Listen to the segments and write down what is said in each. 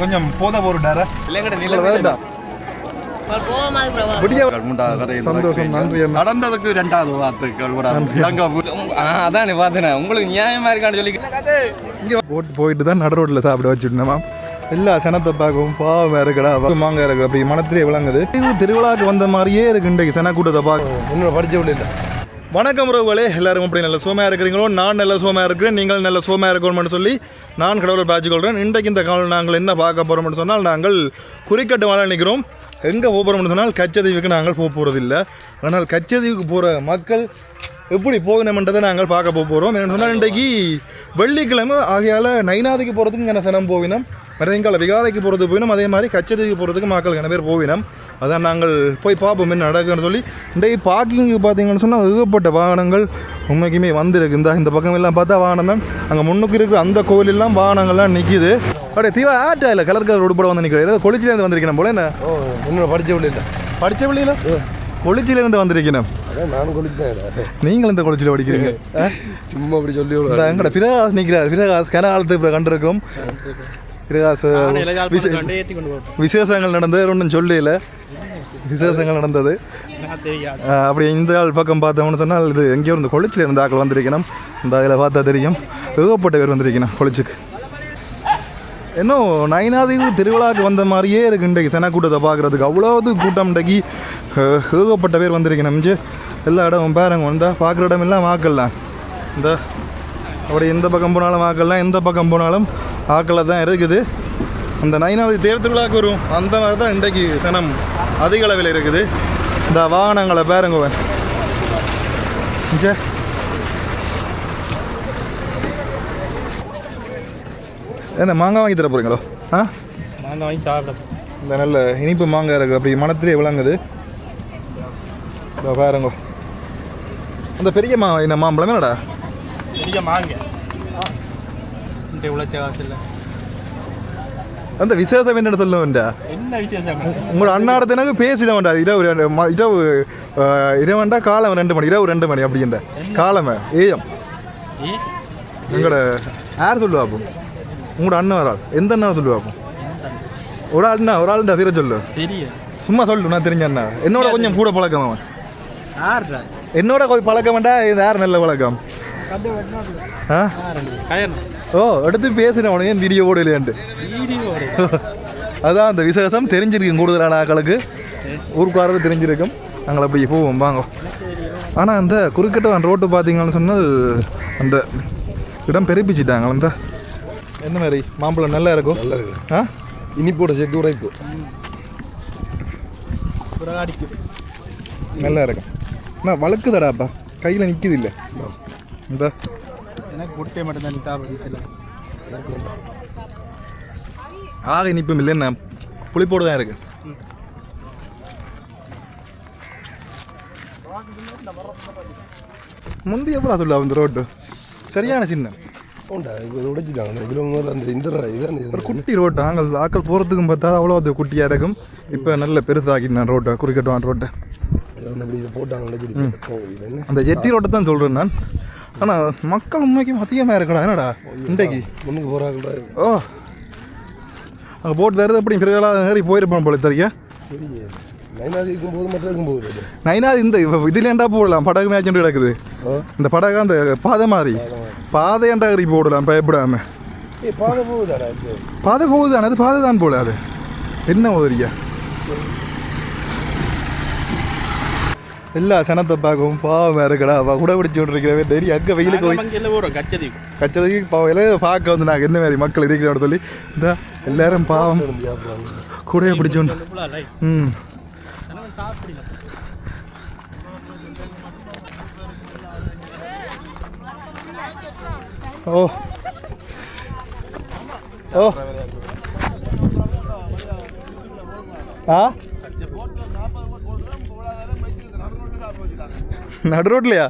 கொஞ்சம் போத போறாரு சந்தோஷம். நன்றி. நடந்ததுக்கு 2வது வார்த்தைகள் அதான் பார்த்தேன். உங்களுக்கு நியாயமா இருக்கான்னு சொல்லி இங்கே போயிட்டு தான் நடு ரோட்டில் சாப்பிட வச்சுருந்தோம். எல்லா சனத்தை பார்க்கவும் பாவம் இருக்கடா மாங்க இருக்கு. அப்படி மனத்திலே விளங்குது. திருவிழாவுக்கு வந்த மாதிரியே இருக்கு. இன்றைக்கு சன கூட்டத்தை பார்க்க இன்னொரு படிச்ச இல்லை. வணக்கம் உறவுகளே, எல்லாரும் அப்படி நல்ல சோமையாக இருக்கிறீங்களோ? நான் நல்ல சோமையாக இருக்கிறேன், நீங்கள் நல்ல சோமையாக இருக்கணும்னு சொல்லி நான் கடவுளை பேச்சு கொள்கிறேன். இன்றைக்கு இந்த காலம் நாங்கள் என்ன பார்க்க போகிறோம்னு சொன்னால், நாங்கள் குறிக்கட்டு மேலே நிற்கிறோம். எங்கே போகிறோம்னு சொன்னால் கச்சதீவுக்கு நாங்கள் போக போகிறதில்லை. ஆனால் கச்சதீவுக்கு போகிற மக்கள் எப்படி போகணுமென்றதை நாங்கள் பார்க்க போகிறோம். என்னென்னு சொன்னால், இன்றைக்கு வெள்ளிக்கிழமை ஆகையால் நைனாதிக்கு போகிறதுக்கு இங்கே சனம் போவினோம், மறையங்கால விகாரைக்கு போகிறது போயினோம், அதே மாதிரி கச்சதீவுக்கு போகிறதுக்கு மக்கள் என்ன பேர் போவினோம். அதான் நாங்கள் போய் பார்ப்போம் என்ன நடக்குன்னு சொல்லி. இன்றைக்கு பார்க்கிங்கு பார்த்தீங்கன்னு சொன்னால் ஏகப்பட்ட வாகனங்கள் உண்மைக்குமே வந்திருக்கு. இந்த பக்கம் எல்லாம் பார்த்தா வாகனம் தான். அங்கே முன்னுக்கு இருக்கிற அந்த கோவிலெல்லாம் வாகனங்கள்லாம் நிற்கிது. அப்படியே தீவா ஆட்டா இல்லை கலர் கலர் ரோடு போட வந்து நிற்கிறேன். ஏதாவது கொளிச்சிலேருந்து வந்திருக்கேன் போல. என்ன இன்னொரு படித்த வழியில் படித்த வழியில் கொளிச்சிலேருந்து வந்திருக்கேன். நானும் கொளிச்சேன். நீங்கள் இந்த கொளிச்சியில் படிக்கிறீங்க சும்மா அப்படி சொல்லி எங்கட பிரகாஷ் நிற்கிறார். பிரகாஷ் கனகாலத்துக்கு கண்டிருக்கோம். பிரகாஷ் விசேஷங்கள் நடந்தது ஒன்றும் சொல்லல. விசேஷங்கள் நடந்தது அப்படி இந்த ஆள் பக்கம் பார்த்தோம்னு சொன்னால் இது எங்கேயோ இருந்து கொளிச்சில் இருந்த ஆக்கள் வந்திருக்கணும். இந்த அதில் பார்த்தா தெரியும் ஏகப்பட்ட பேர் வந்திருக்கணும் கொளிச்சுக்கு. இன்னும் நைனாதிவு திருவிழாவுக்கு வந்த மாதிரியே இருக்குது. இன்றைக்கு சன கூட்டத்தை பார்க்குறதுக்கு அவ்வளோது கூட்டம். இன்றைக்கு ஏகப்பட்ட பேர் வந்திருக்கணும். எல்லா இடமும் பாருங்க வந்தால் பார்க்குற இடம் எல்லாம் ஆக்கலாம். இந்த அப்படி எந்த பக்கம் போனாலும் ஆக்கலாம், எந்த பக்கம் போனாலும் ஆக்களில் தான் இருக்குது. அந்த நைனாதி தேர் திருவிழாவுக்கு வரும் அந்த மாதிரி தான் இன்றைக்கு சனம் அதிக அளவில் இருக்குது. இந்த வாகனங்களை பாருங்க. என்ன மாங்காய் வாங்கி தர போகிறீங்களோ? மாங்காய் வாங்கி சாப்பிட. இந்த நல்ல இனிப்பு மாங்காய் இருக்குது. அப்படி மனத்திலே விளங்குது. இந்த பாருங்க அந்த பெரிய என்ன மாம்பழம் என்னடா பெரிய மாங்காய் உழைச்ச காசு இல்லை. அந்த விசேஷம் என்னென்னு சொல்ல வேண்டா? என்ன விசேஷம்? உங்களோட அன்னாடத்து எனக்கு பேசிட வேண்டாம். இரவுண்டா காலம் 2 மணி, இரவு 2 மணி அப்படின்ற காலமே ஏஎம். எங்களோட யார் சொல்லுவாப்போ? உங்களோட அண்ணன் வராள். எந்த அண்ணா சொல்லுவாப்போ? ஒரு ஆள்டா தீர சொல்லு. சும்மா சொல்லு. நான் தெரிஞ்ச அண்ணா என்னோட கொஞ்சம் கூட பழக்கம். அவன் என்னோட கொஞ்சம் பழக்கம் வேண்டா. யார் நல்ல பழக்கம்? ஓ எடுத்து பேசினேன். உனக்கு ஏன் வீடியோ ஓட இல்லையாண்டு? அதான் அந்த விசேஷம் தெரிஞ்சிருக்கும். கூடுதலான ஆக்களுக்கு ஊருக்காரது தெரிஞ்சிருக்கும். நாங்கள் அப்படி போவோம் வாங்க. ஆனால் அந்த குறுக்கிட்ட ரோட்டு பார்த்தீங்கன்னு சொன்னால் அந்த இடம் பெருப்பிச்சிட்டாங்க. அந்த என்ன மாதிரி மாம்பழம் நல்லா இருக்கும். நல்லா இருக்கு. இனிப்போட சேர்த்து உரைப்பு நல்லா இருக்கும். ஆனால் வழுக்குதடாப்பா, கையில் நிற்கிது இல்லை. இந்த குட்டை மட்டும்தான் ஆக இனிப்பும் இல்லை. என்ன புளிப்போடு தான் இருக்கு. முந்தி எவ்வளோ சொல்ல அந்த ரோட்டு சரியான சின்ன ஒரு குட்டி ரோட்டு. ஆக்கள் போகிறதுக்கும் பார்த்தா அவ்வளோ அது குட்டியாக இருக்கும். இப்போ நல்ல பெருசாக்கிட்டேன் ரோட்டை, குறிக்கட்டுவான் ரோட்டை. அந்த ஜெட்டி ரோட்டை தான் சொல்கிறேன் நான். ஆனால் மக்கள் உண்மைக்கும் அதிகமாக இருக்கடா. என்னடா இன்றைக்கு முன்னுக்கு போகிறாங்க. ஓ அங்கே போட்டு தருது. எப்படி பிறகு ஏறி போயிருப்போம் போல தெரியா. நைனாதி இருக்கும்போது மட்டும் இருக்கும்போது நைனாதி இந்த இதுலேண்டா போடலாம். படகு மேட்ச் கிடக்குது. இந்த படகு அந்த பாதை மாதிரி பாதையாண்டா ஏறி போடலாம் பயப்படாம. பாதை போகுதாடா? பாதை போகுதானே? அது பாதை தான் போல. அது என்ன உதவியா? எல்லா சனத்தை பார்க்கவும் பாவம் இருக்கடா. கூட பிடிச்சி விட்டுருக்கிறவே டெய்லி அங்கே வெயிலுக்கு போய் கச்சதைக்கு பாவம் எல்லாம் பார்க்க வந்து நாங்கள் என்ன மாதிரி மக்கள் இருக்கிறோட சொல்லி இந்த எல்லாரும் பாவம் கூட பிடிச்சோண்டு. ஓ ஓ நடு ரோட்லையா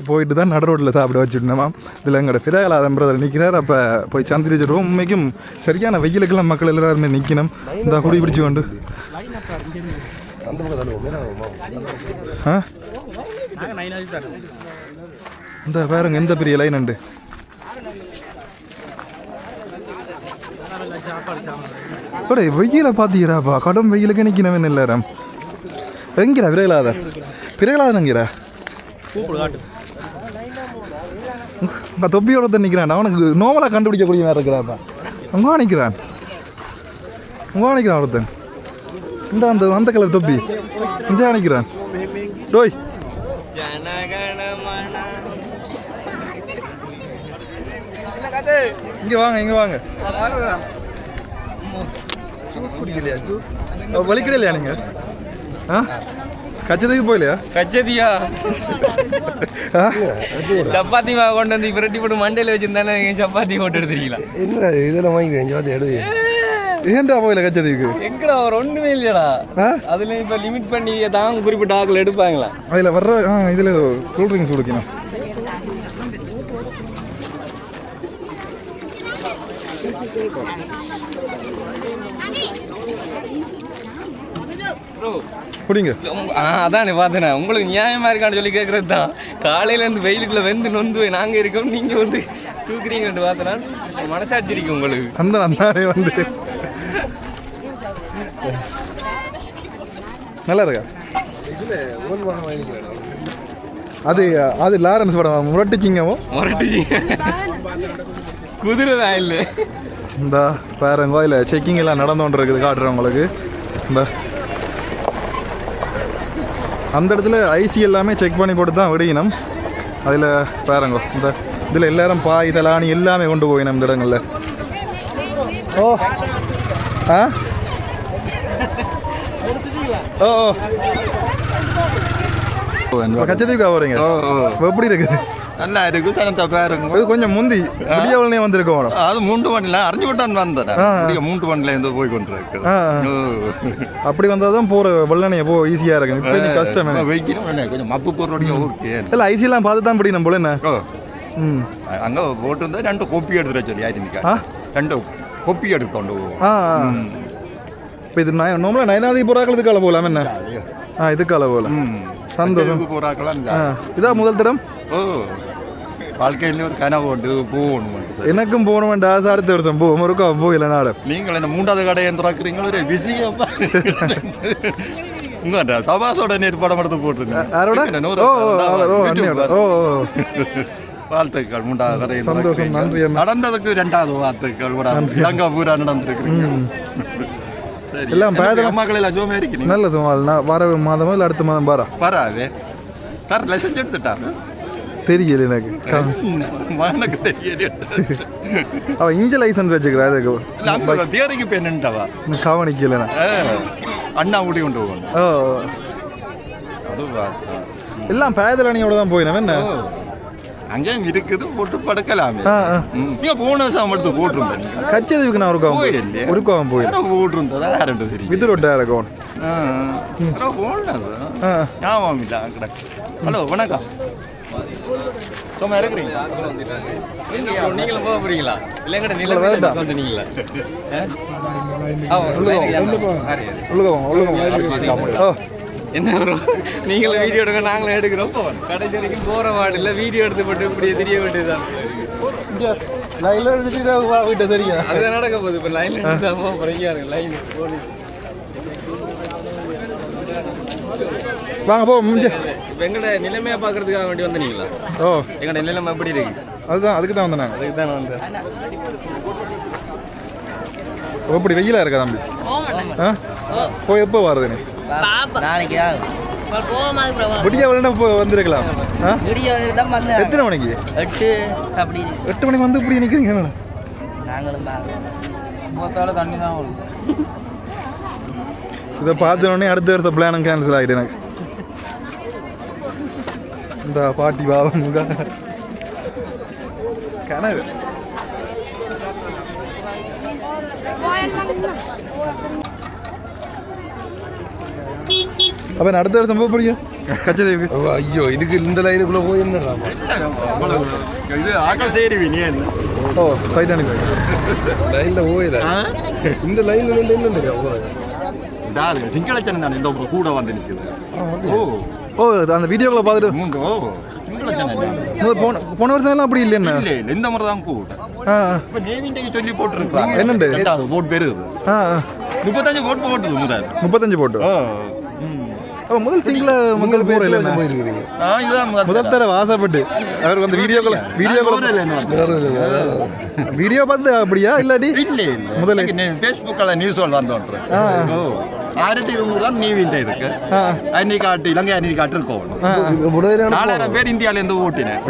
போயிட்டு தான் நடு ரோட்டில் சாப்பிட வச்சுட்டோமா. இதில் எங்களோட பிரகலாதம் பிரதர் நிற்கிறார். அப்போ போய் சந்திரிச்சிடுவோம். உண்மைக்கும் சரியான வெயிலுக்கெல்லாம் மக்கள் எல்லாருமே நிற்கணும். இந்த குடி பிடிச்சி கொண்டு இந்த பாருங்க எந்த பெரிய லைன் உண்டு. கூட வெயில பார்த்தீங்கடாப்பா கடும் வெயிலுக்கு நிற்கணும் எல்லாரும் எங்கிறா பிரகலாதனங்கிறா உங்கள் தொப்பியோட தான் நிற்கிறான் அவனுக்கு நோமலாக கண்டுபிடிக்கக்கூடிய மாதிரி இருக்கிறாப்பா உங்க நிற்கிறான் ஒருத்தன் இந்த அந்த அந்த கலர் தொப்பி இங்கே நிற்கிறான் டோய் இங்கே வாங்க ஜூஸ் குடிக்கலையா ஜூஸ் வலிக்கலையா நீங்கள் ஆ கச்சதிக்கு போயிலையா கச்சதியா சப்பாத்தி மாவு கொண்டு வந்து பிரட்டி போட்டு மண்டையில் வச்சிருந்தானே சப்பாத்தி போட்டு எடுத்துருக்கீங்களா இல்லை இதெல்லாம் வாங்கி எடு ஏன்டா போயில கச்சதிக்கு எங்கடா ஒரு ஒன்றுமே இல்லையாடா அதுல இப்போ லிமிட் பண்ணி தான் குறிப்பிட்ட ஆக்கள் எடுப்பாங்களா அதில் வர்ற இதில் கூல் ட்ரிங்க்ஸ் குடிக்கணும் குடிங்க அதானே பார்த்தேன் உங்களுக்கு நியாயமா இருக்கான்னு சொல்லி கேட்கறது தான் காலையிலேருந்து வெயிலுக்குள்ள வெந்து நொந்து நாங்கள் இருக்கோம் நீங்கள் வந்து தூக்குறீங்கன்னு பார்த்தேன்னா மனசாட்சி இருக்கு உங்களுக்கு அந்த அந்தாரே வந்து நல்லா இருக்கா அது லாரன்ஸ் படம் முரட்டுச்சிங்கமோ குதிரை தான் இல்லை இந்த பாருங்க இல்லை செக்கிங் எல்லாம் நடந்துகிட்டு இருக்குது காட்டுறேன் உங்களுக்கு இந்த அந்த இடத்துல ஐசி எல்லாமே செக் பண்ணி போட்டு தான் விடணும் அதில் பாருங்க இந்த இதில் எல்லாரும் பாய் தலானி எல்லாமே கொண்டு போயினோம் இந்த இடங்களில் ஓ ஆ ஓ கச்சதீவுக்கா வரீங்க எப்படி இருக்குது நல்லா இருக்கு சனத்தை பாருங்க கொஞ்சம் முந்தி வெளியே வந்திருக்கோம் அது 3 மணில அறிஞ்சு விட்டான் வந்தேன் 3 மணில இருந்து போய் கொண்டிருக்கு அப்படி வந்தால் தான் போகிற வெள்ளனையை ஈஸியாக இருக்கு இப்போ கஷ்டம் வைக்கணும் கொஞ்சம் மப்பு போடுறோடைய ஓகே இல்லை ஐசியெல்லாம் பார்த்து தான் பிடிக்கணும் போல என்ன அங்கே போட்டிருந்தா 2 கோப்பி எடுத்துட சொல்லி ஆயிருக்கா 2 கோப்பி எடுத்துக்கொண்டு இப்போ இது நார்மலாக நயனாதி போகிறாக்கள் இதுக்கால போகலாம் என்ன இதுக்கால போகலாம் சந்தோஷம் போகிறாக்கலாம் இதான் முதல் தரம் வாழ்க்கையில் ஒரு கனவு உண்டு போகணும் எனக்கும் போகணும் வேண்டாம் அடுத்த வருஷம் போகும் ஒருக்கா போகல நாடு நீங்கள் என்ன 3வது கடையை திறக்கிறீங்களோ ஒரு பிஸியப்பா உங்க தபாசோட நேற்று படம் எடுத்து போட்டுருங்க வாழ்த்துக்கள் 3வது கடை சந்தோஷம் நன்றி நடந்ததுக்கு 2வது வாழ்த்துக்கள் இலங்கை பூரா நடந்திருக்கு எல்லாம் மக்கள் எல்லாம் ஜோமே இருக்கு நல்ல சுமால் வர மாதமோ இல்லை அடுத்த மாதம் வராது கார் லைசன்ஸ் எடுத்துட்டாங்க தெரியல எனக்கு தெரியல அவன் இங்கே லைசன்ஸ் வச்சுக்கிறா அதுக்கு தியரிக்கு இப்போ என்னவா கவனிக்கல அண்ணா ஊடி கொண்டு போகணும் அது எல்லாம் பேதலணியோட தான் போயினேன் என்ன அங்கேயும் இருக்குது போட்டு படுக்கலாமே நீங்கள் போன வருஷம் எடுத்து போட்டிருந்தேன் கச்சதீவுக்கு நான் ஒருக்காவும் போயிருந்தேன் போட்டிருந்ததா யாருன்னு தெரியும் இது ரொட்ட இருக்கும் போனது ஞாபகம் இல்லை கிடக்கு ஹலோ வணக்கம் சும்மா இருக்கிறீங்க நீங்களும் போக போறீங்களா இல்லைங்கடா நீங்க வந்துட்டீங்களா என்ன ப்ரோ நீங்களும் வீடியோ எடுக்க நாங்களும் எடுக்கிறோம் கடைசி வரைக்கும் போகிற வார்டு இல்லை வீடியோ எடுத்து போட்டு இப்படியே தெரிய வேண்டியதுதான் வீட்டை தெரியும் அது நடக்க போகுது இப்போ லைன்ல எடுத்து தான் போக போகிறீங்க இருக்கு லைன் போலி வாங்க போ இப்போ எங்கள்ட நிலைமையை பார்க்கறதுக்காக வேண்டி வந்தீங்களா எங்கள்ட நிலைமை எப்படி இருக்கு அதுதான் அதுக்கு தான் வந்தேன் அதுக்கு தான் வந்தேன் எப்படி வெயிலா இருக்கா தம்பி போய் எப்போ வருது நீ நாளைக்கு விடிய வந்துருக்கலாம் எத்தனை மணிக்கு 8 அப்படி 8 மணிக்கு வந்து இப்படி நிற்கிறீங்க நாங்களும் தண்ணி தான் வரும் இதை பார்த்தோன்னே அடுத்த வருஷ பிளானும் கேன்சல் ஆகிட்டு எனக்கு இந்த பாட்டி பாவம் கனவு அப்போ அடுத்த வருஷம் போக போறீங்க கச்சதீவுக்கு ஐயோ இதுக்கு இந்த லைனுக்குள்ளே போய் என்னடா இது ஆக்கள் சேருவி நீ என்ன சைட் அனுப்பி லைனில் போயில இந்த லைனில் இல்லை சிங்களச்சனம் தானே இந்த கூட வந்து நிற்குது அந்த வீடியோக்களை பார்த்துட்டு போன வருஷம் எல்லாம் அப்படி இல்லை என்ன இல்லை இல்லை இந்த முறை தான் கூட ஆ இப்போ நேவிண்டைக்கு சொல்லி போட்டுருக்காங்க என்னண்டு ஓட் பெருகுது ஆ 35 ஓட் போட்டுது முதல் 35 போட்டு அப்போ முதல் திங்கில் மக்கள் போகிற இல்லை போயிருக்கிறீங்க இதுதான் முதல் தர ஆசைப்பட்டு அவருக்கு அந்த வீடியோ பார்த்து அப்படியா இல்லாட்டி இல்லை முதல்ல ஃபேஸ்புக்கில் நியூஸ் வந்தோன்றேன் 1200 நீவிண்ட இருக்கு அன்னைக்கு இலங்கை அன்னைக்கு காட்டிருக்கோம் 4000 பேர் இந்தியாவிலேருந்து ஓட்டினேன்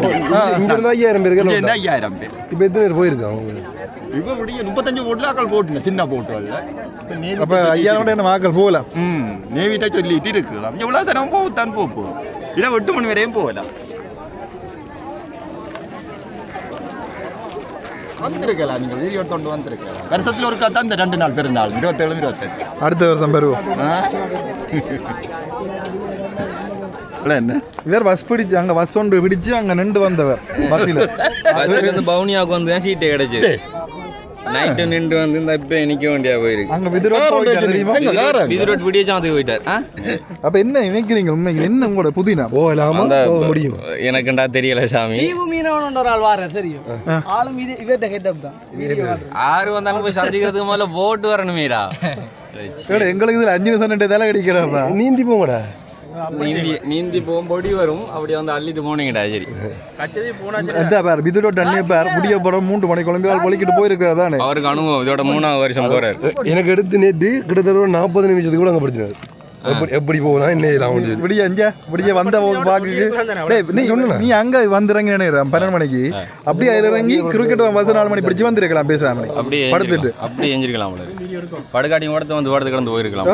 5000 பேர் 5000 பேர் இப்போ எத்தனை பேர் போயிருக்காங்க இப்போ 35 ஓட்டுல ஆக்கள் போட்டுனேன் சின்ன போட்டுல அப்போ 5000 என்ன ஆக்கள் போகலாம் நேவிட்ட சொல்லிட்டு இருக்கலாம் எவ்வளோ சனம் போகத்தான் போகும் இல்லை 8 மணி வரையும் போகலாம் வந்திருக்கலாம் நீங்கள் வீடியோ கொண்டு வந்திருக்கலாம் வருஷத்தில் ஒரு தான் இந்த 2 நாள் பெருநாள் 27 28 அடுத்த வருஷம் பெறுவோம் என்ன இவர் பஸ் பிடிச்சு அங்கே பஸ் ஒன்று பிடிச்சு அங்கே நின்று வந்தவர் பஸ்ஸில் பவுனியாவுக்கு வந்து தான் சீட்டை கிடைச்சு நைட்டு நின்று வந்து இந்த இப்போ நிற்க வேண்டியா போயிருக்கு அங்கே விதிரோட் வீடியோ சாந்துக்கு போயிட்டார் அப்போ என்ன நினைக்கிறீங்க உண்மைக்கு என்ன உங்களோட புதினா போகலாமா முடியும் எனக்குண்டா தெரியல சாமி ஒரு ஆள் வாரேன் சரியும் ஆளும் இது இவர்கிட்ட ஹெட்டப் தான் ஆறு வந்தாலும் போய் சந்திக்கிறதுக்கு முதல்ல போட்டு வரணுமேடா எங்களுக்கு இதில் 5 நிமிஷம் தலை கிடைக்கிறப்ப நீந்தி போங்கடா நீந்தி போகும் பொடி வரும் அப்படி வந்து அள்ளிட்டு போனீங்கடா சரி விதிரோட் அண்ணே பேர் முடிய போகிறோம் 3 மணி குழம்பு பொழிக்கிட்டு போயிருக்கிறதானே அவருக்கு அனுபவம் இதோட 3ஆவது வருஷம் போறாரு எனக்கு எடுத்து நேற்று கிட்டத்தட்ட 40 நிமிஷத்துக்கு கூட அங்கே படிச்சினாரு எப்படி போகலாம் என்ன விடிய வந்த பாக்குக்கு நீ அங்க வந்துறங்க 12 மணிக்கு அப்படியே இறங்கி கிரிக்கெட் பஸ் 4 மணி பிடிச்சு வந்திருக்கலாம் பேசாம அப்படியே படுத்துட்டு அப்படியே எஞ்சிருக்கலாம் படுகாட்டி ஓடத்தை வந்து ஓடத்து கடந்து போயிருக்கலாம்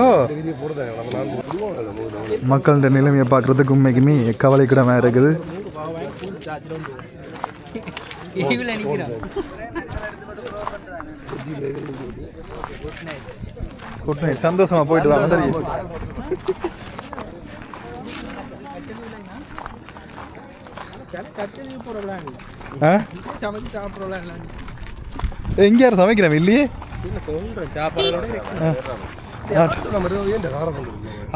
மக்களோட நிலைமையை பார்க்கறதுக்கு உண்மைக்குமே கவலைக்கிடமா இருக்குது குட் நைட் சந்தோஷமா போயிட்டு வாங்க சரி எங்க யாரும் சமைக்கிறேன் இல்லையே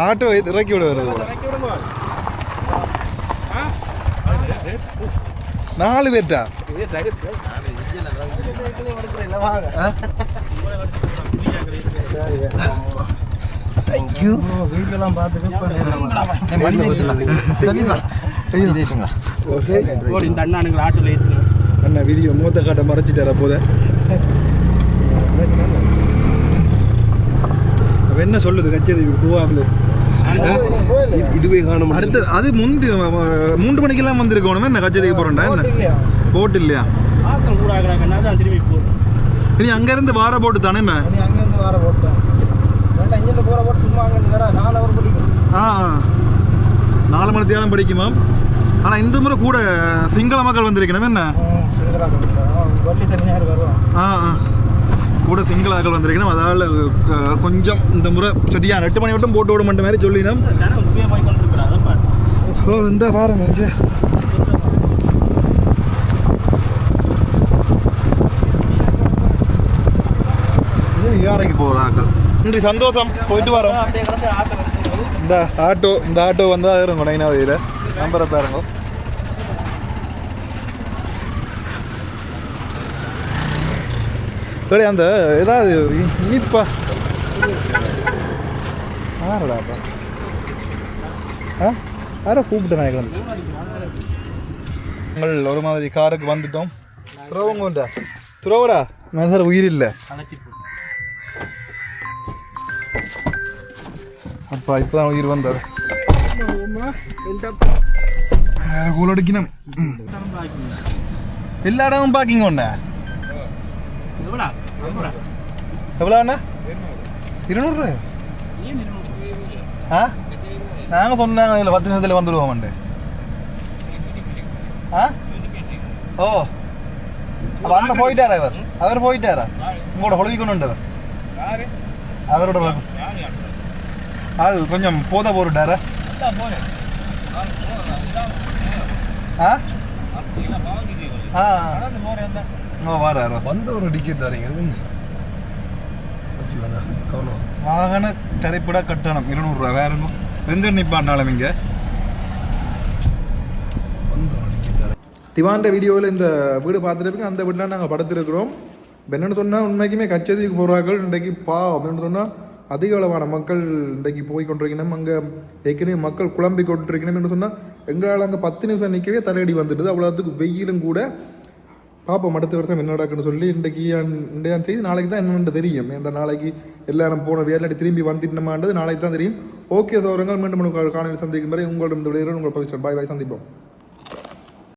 ஆட்டோ இறக்கி விட வருது போல 4 பேர்ட்டா தேங்க்யூ வீடெல்லாம் பார்த்துட்டு ஓகே இந்த அண்ணானுங்க ஆட்டோல ஏற்றுங்க அண்ணா வீடியோ மூத்த காட்ட மறைச்சிட்டார போத என்ன சொல்லுது கச்சேரி போவாங்க இதுவே காணும் அடுத்து அது 3 மணிக்கெல்லாம் வந்திருக்கணும் என்ன கச்சேரிக்கு போறேன்டா என்ன போட்டு இல்லையா திரும்பி போகும் இனி அங்கேருந்து வார போட்டு தானே என்ன அங்கேருந்து வார போட்டோம் இங்கிருந்து போகிற போட்டு சும்மா அங்கே வேற 4 ஹவர் படிக்கும் 4 மணி தேரம் படிக்குமா ஆனால் இந்த முறை கூட சிங்கள மக்கள் வந்திருக்கணும் என்ன கூட சிங்களாக்கள் வந்திருக்கணும் அதால் கொஞ்சம் இந்த முறை சரியா 8 மணி மட்டும் போட்டு விட மாட்ட மாதிரி சொல்லினோம் ஓ இந்த பாருங்க யாரைக்கு போகிறாக்கள் நன்றி சந்தோஷம் போயிட்டு வரோம் இந்த ஆட்டோ வந்தால் இருங்க 9வது இதில் நம்பரை பாருங்க சரி அந்த ஏதாவது இனிப்பா ஆறடாப்பா யாரோ கூப்பிட்டு நான் வந்துச்சு நாங்கள் ஒரு மாதிரி காருக்கு வந்துட்டோம் துறவங்கண்டா துறவடா மனசார உயிர் இல்லை அப்பா இப்போதான் உயிர் வந்தது வேற கூல் அடிக்கணும் எல்லா இடமும் பார்க்கிங்க ஒண்ணா எவ்வளோ அண்ணா 200 நாங்கள் சொன்னாங்க இதில் 10 நிமிஷத்தில் வந்துடுவோம்ண்டு ஓ அப்போ அண்ணன் போயிட்டாரா அவர் போயிட்டாரா உங்களோட ஹொழுவிக்கொண்டு அவரோட ஆள் கொஞ்சம் போத போட்டுட்டாரா வாராரோ வந்த ஒரு டிக்கெட் தரீங்க வாகன திரைப்பட கட்டணம் 200 ரூபா வேற எங்க நிப்பாண்டாலும் இங்க திவாண்ட வீடியோவில் இந்த வீடு பார்த்துட்டு அந்த வீட்டில் நாங்கள் படுத்திருக்கிறோம். என்னென்னு சொன்னால் உண்மைக்குமே கச்சேரிக்கு போகிறார்கள் இன்றைக்கு அப்படின்னு சொன்னால் அதிக அளவான மக்கள் இன்றைக்கு போய் கொண்டிருக்கணும். அங்கே ஏற்கனவே மக்கள் குழம்பி கொண்டிருக்கணும் என்று சொன்னால் எங்களால் அங்கே 10 நிமிஷம் நிற்கவே தலையடி வந்துடுது. அவ்வளோத்துக்கு வெயிலும் கூட. பார்ப்போம் அடுத்த வருஷம் என்ன நடக்குன்னு சொல்லி இன்றைய செய்தி நாளைக்கு தான் என்னென்னு தெரியும். என்ற நாளைக்கு எல்லாரும் போன வேலையாடி திரும்பி வந்துட்டோமான்றது நாளைக்கு தான் தெரியும். ஓகே சோரங்கள் மீண்டும் காலையில் சந்திக்கும் வரை உங்களிடம் விடைகிறேன். உங்கள் பவிஷ்டன் பாய் சந்திப்போம்.